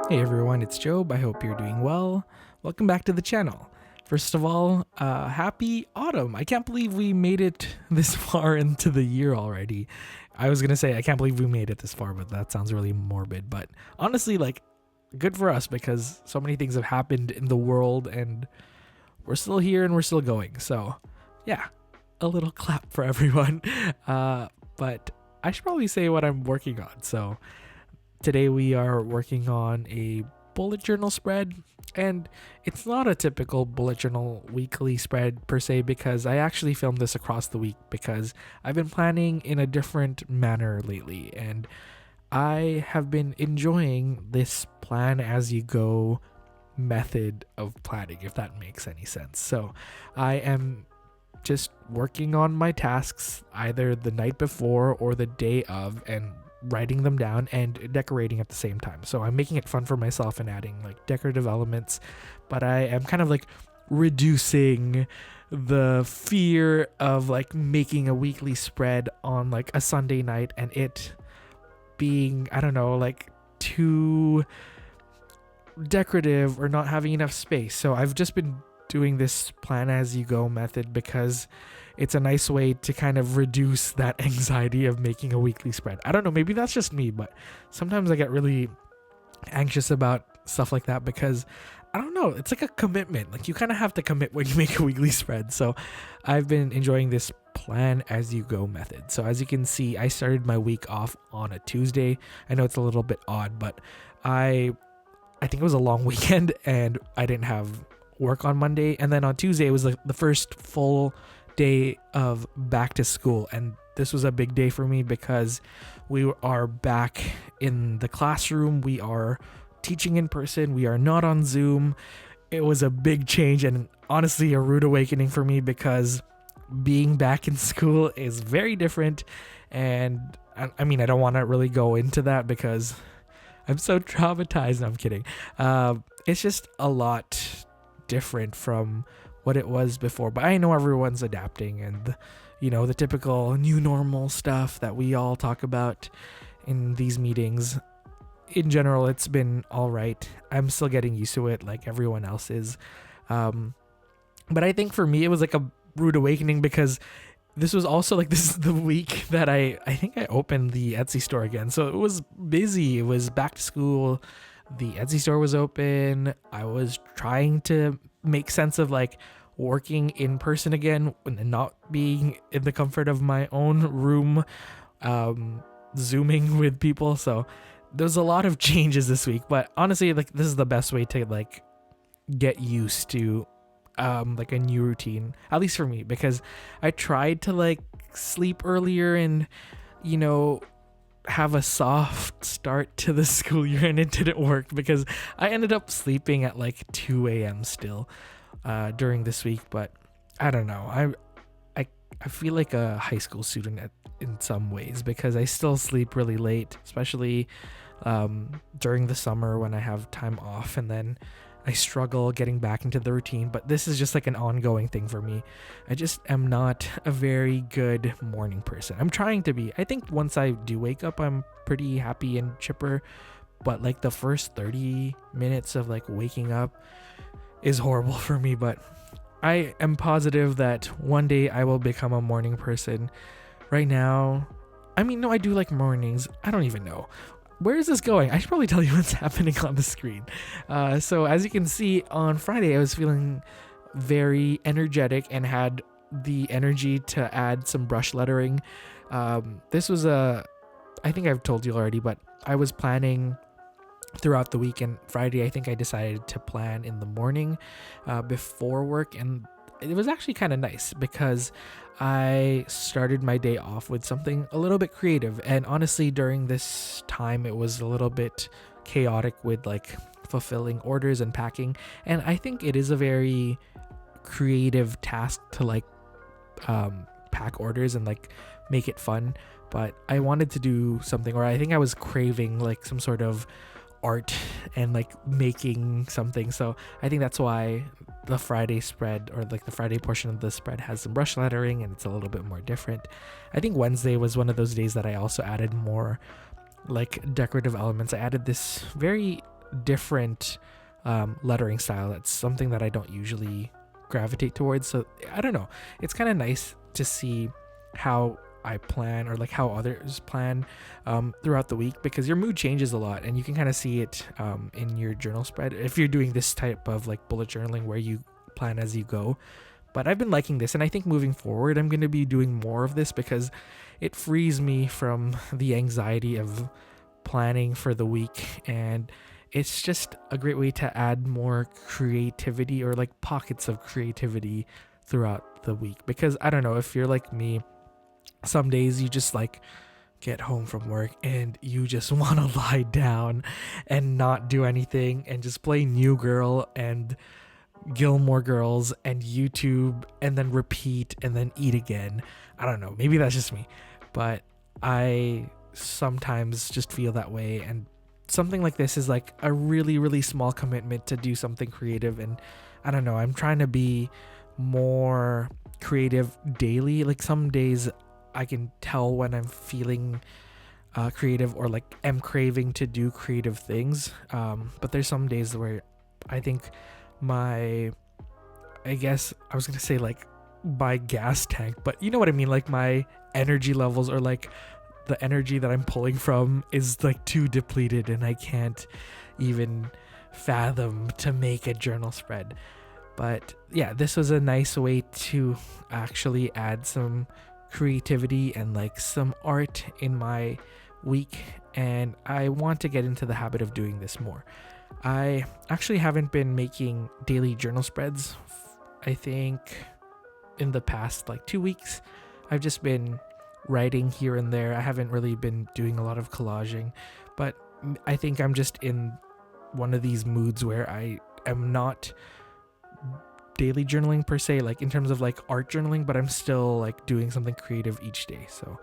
Hey everyone, it's Job. I hope you're doing well. Welcome back to the channel. First of all, happy autumn. I can't believe we made it this far into the year already. I was gonna say I can't believe we made it this far, but that sounds really morbid. But honestly, good for us because so many things have happened in the world and we're still here and we're still going. So yeah, a little clap for everyone. But I should probably say what I'm working on. So today we are working on a bullet journal spread, and it's not a typical bullet journal weekly spread per se because I actually filmed this across the week because I've been planning in a different manner lately, and I have been enjoying this plan as you go method of planning, if that makes any sense. So I am just working on my tasks either the night before or the day of and writing them down and decorating at the same time. So I'm making it fun for myself and adding decorative elements, but I am kind of reducing the fear of making a weekly spread on a Sunday night and it being, I don't know, too decorative or not having enough space. So I've just been doing this plan as you go method because it's a nice way to kind of reduce that anxiety of making a weekly spread. I don't know, maybe that's just me, but sometimes I get really anxious about stuff like that because I don't know, it's like a commitment. You kind of have to commit when you make a weekly spread. So I've been enjoying this plan as you go method. So as you can see, I started my week off on a Tuesday. I know it's a little bit odd, but I think it was a long weekend and I didn't have work on Monday, and then on Tuesday it was the first full day of back to school, and this was a big day for me because we are back in the classroom. We are teaching in person. We are not on Zoom. It was a big change and honestly a rude awakening for me because being back in school is very different, and I mean I don't want to really go into that because I'm so traumatized. No, I'm kidding. It's just a lot different from what it was before, but I know everyone's adapting and the typical new normal stuff that we all talk about in these meetings. In general, it's been all right. I'm still getting used to it like everyone else is, but I think for me it was a rude awakening because this was also this is the week that I think I opened the Etsy store again, so it was busy. It was back to school. The Etsy store was open. I was trying to make sense of working in person again and not being in the comfort of my own room, zooming with people. So there's a lot of changes this week, but honestly, this is the best way to get used to a new routine, at least for me, because I tried to sleep earlier and have a soft start to the school year, and it didn't work because I ended up sleeping at 2 a.m. still during this week. But I don't know, I feel like a high school student in some ways because I still sleep really late, especially during the summer when I have time off, and then I struggle getting back into the routine. But this is just an ongoing thing for me. I just am not a very good morning person. I'm trying to be. I think once I do wake up, I'm pretty happy and chipper. But the first 30 minutes of waking up is horrible for me. But I am positive that one day I will become a morning person. Right now, I mean, no, I do like mornings. I don't even know. Where is this going? I should probably tell you what's happening on the screen. So as you can see, on Friday, I was feeling very energetic and had the energy to add some brush lettering. This was I think I've told you already, but I was planning throughout the week, and Friday, I think I decided to plan in the morning before work, and it was actually kind of nice because I started my day off with something a little bit creative. And honestly, during this time, it was a little bit chaotic with fulfilling orders and packing. And I think it is a very creative task to pack orders and make it fun. But I wanted to do something, or I think I was craving some sort of art and making something. So I think that's why the Friday spread, or the Friday portion of the spread, has some brush lettering and it's a little bit more different. I think Wednesday was one of those days that I also added more decorative elements. I added this very different lettering style. That's something that I don't usually gravitate towards. So I don't know. It's kind of nice to see how I plan, or like how others plan throughout the week, because your mood changes a lot, and you can kind of see it in your journal spread if you're doing this type of like bullet journaling where you plan as you go. But I've been liking this, and I think moving forward I'm going to be doing more of this because it frees me from the anxiety of planning for the week, and it's just a great way to add more creativity, or like pockets of creativity throughout the week. Because I don't know, if you're like me, some days you just like get home from work and you just want to lie down and not do anything and just play New Girl and Gilmore Girls and YouTube and then repeat and then eat again. I don't know, maybe that's just me, but I sometimes just feel that way, and something like this is like a really, really small commitment to do something creative. And I don't know, I'm trying to be more creative daily. Like some days I can tell when I'm feeling creative, or like am craving to do creative things, but there's some days where I think I guess I was gonna say like my gas tank, but you know what I mean, like my energy levels, or like the energy that I'm pulling from is like too depleted, and I can't even fathom to make a journal spread. But yeah, this was a nice way to actually add some creativity and like some art in my week, and I want to get into the habit of doing this more. I actually haven't been making daily journal spreads. I think in the past like 2 weeks I've just been writing here and there. I haven't really been doing a lot of collaging, but I think I'm just in one of these moods where I am not daily journaling per se, like in terms of like art journaling, but I'm still like doing something creative each day, so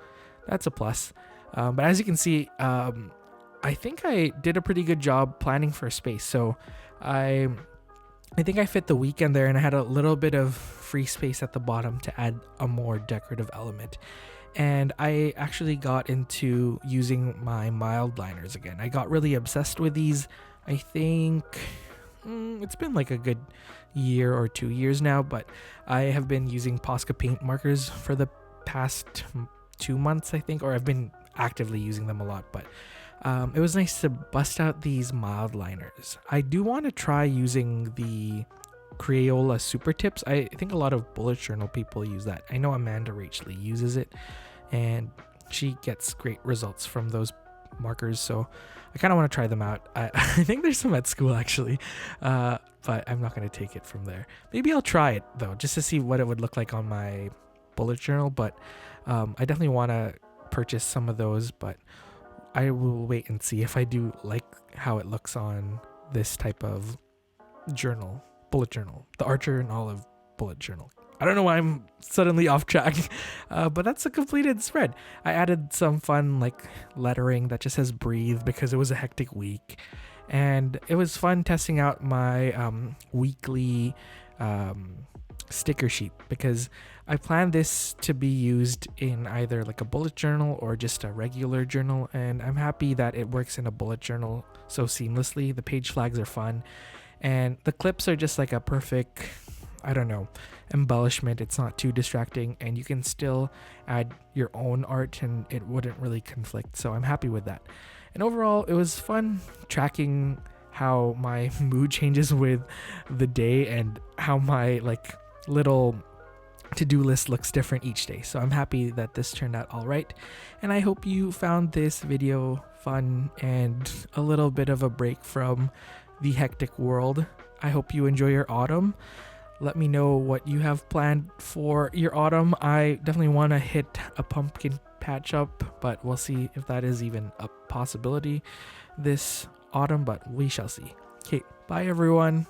that's a plus. But as you can see, I think I did a pretty good job planning for a space. So I think I fit the weekend there, and I had a little bit of free space at the bottom to add a more decorative element. And I actually got into using my Mildliners again. I got really obsessed with these. I think it's been like a good year or 2 years now, but I have been using Posca paint markers for the past 2 months, I think, or I've been actively using them a lot. But it was nice to bust out these Mildliners. I do want to try using the Crayola Super Tips. I think a lot of bullet journal people use that. I know Amanda Rachley uses it, and she gets great results from those markers, so I kind of want to try them out. I think there's some at school actually, but I'm not going to take it from there. Maybe I'll try it though, just to see what it would look like on my bullet journal. But I definitely want to purchase some of those, but I will wait and see if I do like how it looks on this type of journal, bullet journal, the Archer and Olive bullet journal. I don't know why I'm suddenly off track, but that's a completed spread. I added some fun like lettering that just says breathe because it was a hectic week, and it was fun testing out my weekly sticker sheet, because I plan this to be used in either like a bullet journal or just a regular journal, and I'm happy that it works in a bullet journal so seamlessly. The page flags are fun, and the clips are just like a perfect, I don't know, embellishment. It's not too distracting, and you can still add your own art and it wouldn't really conflict, so I'm happy with that. And overall, it was fun tracking how my mood changes with the day and how my like little to-do list looks different each day. So I'm happy that this turned out all right, and I hope you found this video fun and a little bit of a break from the hectic world. I hope you enjoy your autumn. Let me know what you have planned for your autumn. I definitely want to hit a pumpkin patch up, but we'll see if that is even a possibility this autumn, but we shall see. Okay, bye everyone.